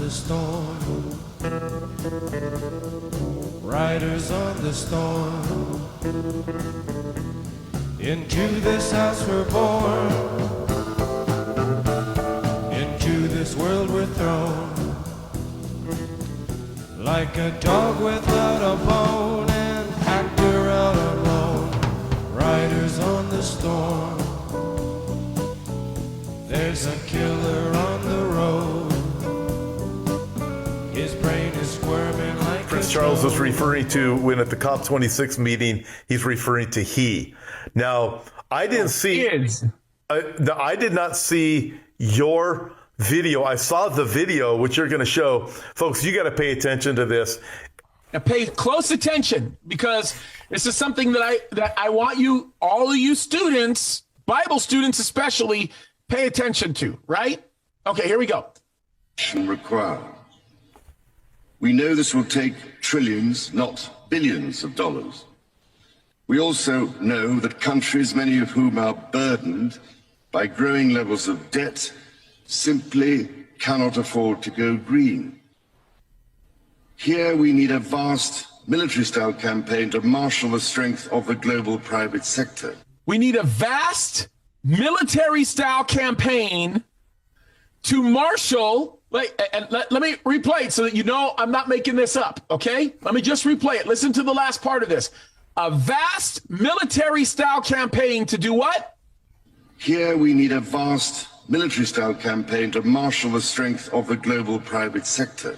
the storm. Riders on the storm. Into this house we're born. Into this world we're thrown. Like a dog without a bone, an actor out alone. Riders on the storm. There's a killer on the road. His brain is squirming like Prince Charles was referring to when at the COP26 meeting, he's referring to he. Now, I didn't see, I did not see your video. I saw the video, which you're going to show. Folks, you got to pay attention to this. Now pay close attention, because this is something that I want you, all of you students, Bible students especially, pay attention to, right? Okay, here we go. Required. We know this will take trillions, not billions of dollars. We also know that countries, many of whom are burdened by growing levels of debt, simply cannot afford to go green. Here we need a vast military-style campaign to marshal the strength of the global private sector. We need a vast military-style campaign to marshal, and let me replay it so that you know I'm not making this up, okay? Let me just replay it. Listen to the last part of this. A vast military-style campaign to do what? Here we need a vast military-style campaign to marshal the strength of the global private sector.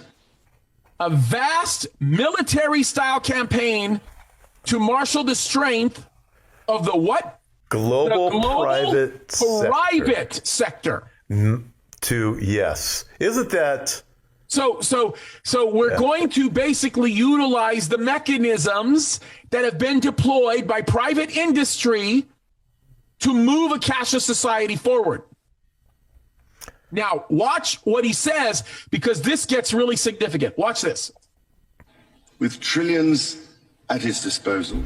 A vast military-style campain to marshal the strength of the what? Global private sector. Yes. Isn't that? So we're going to basically utilize the mechanisms that have been deployed by private industry to move a cashless society forward. Now, watch what he says, because this gets really significant. Watch this. With trillions at his disposal.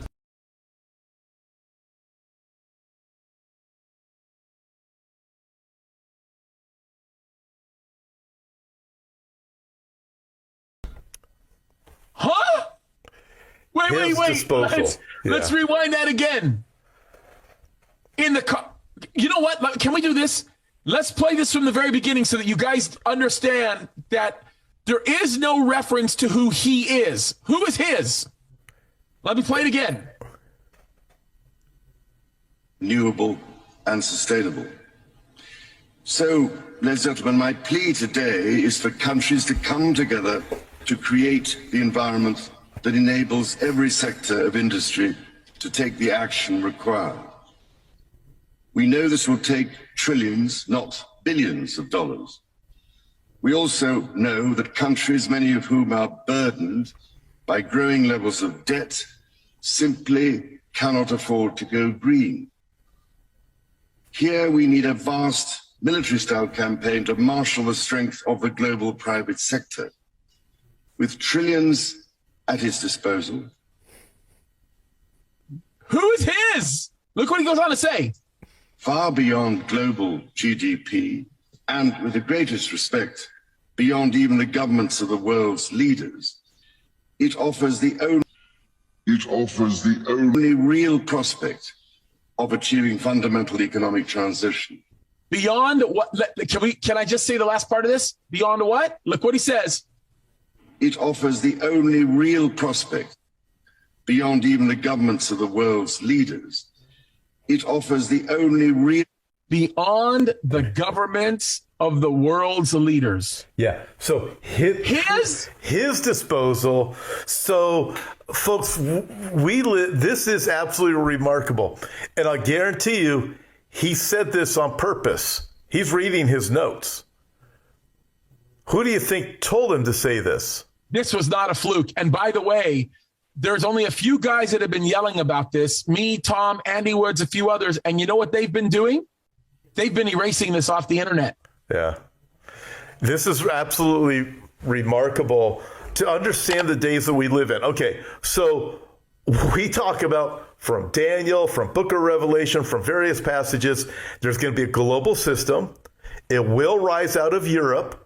Huh? Wait. Let's rewind that again. You know what? Can we do this? Let's play this from the very beginning so that you guys understand that there is no reference to who he is. Who is his? Let me play it again. Renewable and sustainable. So, ladies and gentlemen, my plea today is for countries to come together to create the environment that enables every sector of industry to take the action required. We know this will take trillions, not billions of dollars. We also know that countries, many of whom are burdened by growing levels of debt, simply cannot afford to go green. Here we need a vast military-style campaign to marshal the strength of the global private sector. With trillions at his disposal. Who is his? Look what he goes on to say. Far beyond global GDP, and with the greatest respect, beyond even the governments of the world's leaders, it offers the only real prospect of achieving fundamental economic transition. Beyond what? Can I just say the last part of this? Beyond what? Look what he says. It offers the only real prospect, beyond even the governments of the world's leaders. It offers the only real... Beyond the governments of the world's leaders. Yeah. So his disposal. So, folks, this is absolutely remarkable. And I guarantee you, he said this on purpose. He's reading his notes. Who do you think told him to say this? This was not a fluke. And by the way, there's only a few guys that have been yelling about this. Me, Tom, Andy Woods, a few others. And you know what they've been doing? They've been erasing this off the internet. Yeah. This is absolutely remarkable to understand the days that we live in. Okay, so we talk about from Daniel, from Book of Revelation, from various passages, there's going to be a global system. It will rise out of Europe.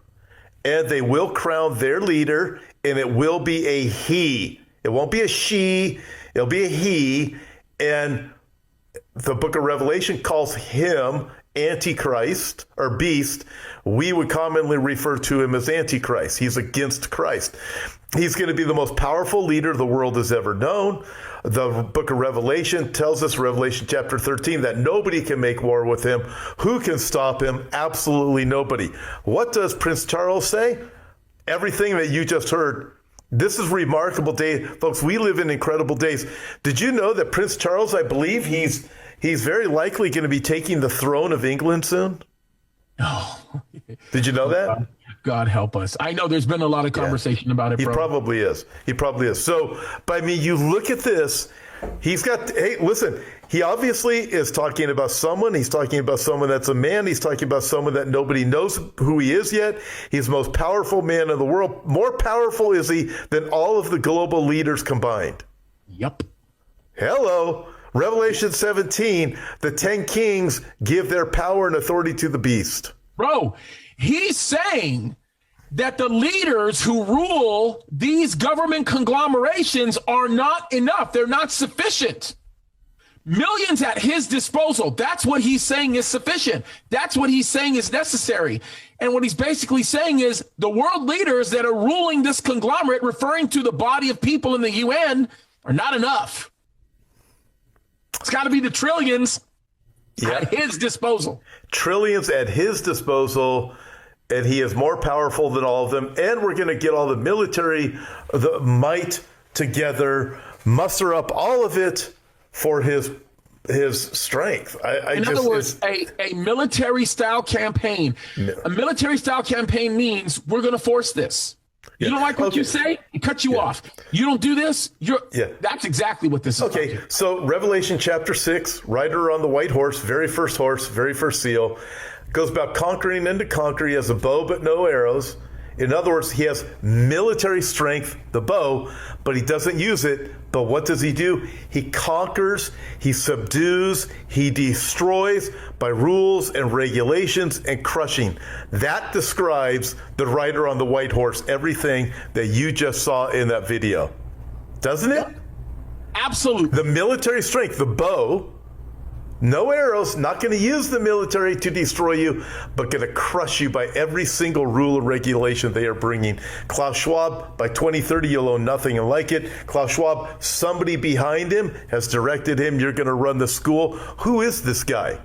and they will crown their leader, and it will be a he. It won't be a she, it'll be a he. And the book of Revelation calls him Antichrist or beast. We would commonly refer to him as Antichrist. He's against Christ. He's going to be the most powerful leader the world has ever known. The book of Revelation tells us, Revelation chapter 13, that nobody can make war with him. Who can stop him? Absolutely nobody. What does Prince Charles say? Everything that you just heard. This is remarkable day. Folks, we live in incredible days. Did you know that Prince Charles, I believe he's very likely going to be taking the throne of England soon? Oh. Did you know that? God help us. I know there's been a lot of conversation about it, He bro. probably is. He probably is. So, but I mean, you look at this, he's got, hey, listen, he obviously is talking about someone. He's talking about someone that's a man. He's talking about someone that nobody knows who he is yet. He's the most powerful man in the world. More powerful is he than all of the global leaders combined. Yep. Hello. Revelation 17, the 10 kings give their power and authority to the beast. Bro, he's saying that the leaders who rule these government conglomerations are not enough. They're not sufficient. Millions at his disposal. That's what he's saying is sufficient. That's what he's saying is necessary. And what he's basically saying is the world leaders that are ruling this conglomerate, referring to the body of people in the UN, are not enough. It's got to be the trillions at his disposal. Trillions at his disposal, and he is more powerful than all of them. And we're going to get all the military, the might together, muster up all of it for his strength. In other words, a military-style campaign. A military-style campaign means we're going to force this. You don't like what you say? It cuts you off. You don't do this? That's exactly what this is. Okay, so Revelation chapter 6, rider on the white horse, very first seal, goes about conquering and to conquer. He has a bow but no arrows. In other words, he has military strength, the bow, but he doesn't use it. But what does he do? He conquers, he subdues, he destroys by rules and regulations and crushing. That describes the rider on the white horse, everything that you just saw in that video. Doesn't it? Absolutely. The military strength, the bow, no arrows, not going to use the military to destroy you, but going to crush you by every single rule and regulation they are bringing. Klaus Schwab, by 2030, you'll own nothing and like it. Klaus Schwab, somebody behind him has directed him, you're going to run the school. Who is this guy?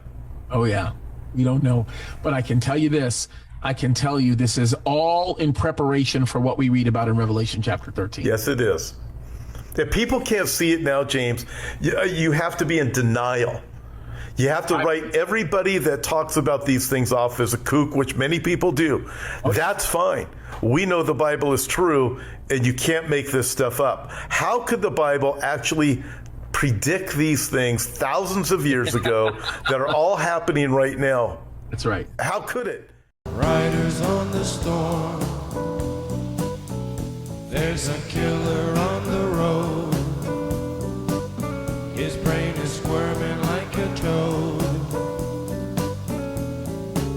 Oh, yeah. We don't know. But I can tell you this. I can tell you this is all in preparation for what we read about in Revelation chapter 13. Yes, it is. If people can't see it now, James, you have to be in denial. You have to write everybody that talks about these things off as a kook, which many people do. Okay. That's fine. We know the Bible is true, and you can't make this stuff up. How could the Bible actually predict these things thousands of years ago that are all happening right now? That's right. How could it? Riders on the storm. There's a killer on the road. His brain is squirming like a toad.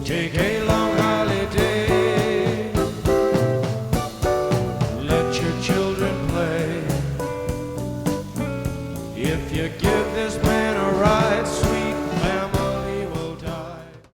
Take a long holiday. Let your children play. If you give this man a ride,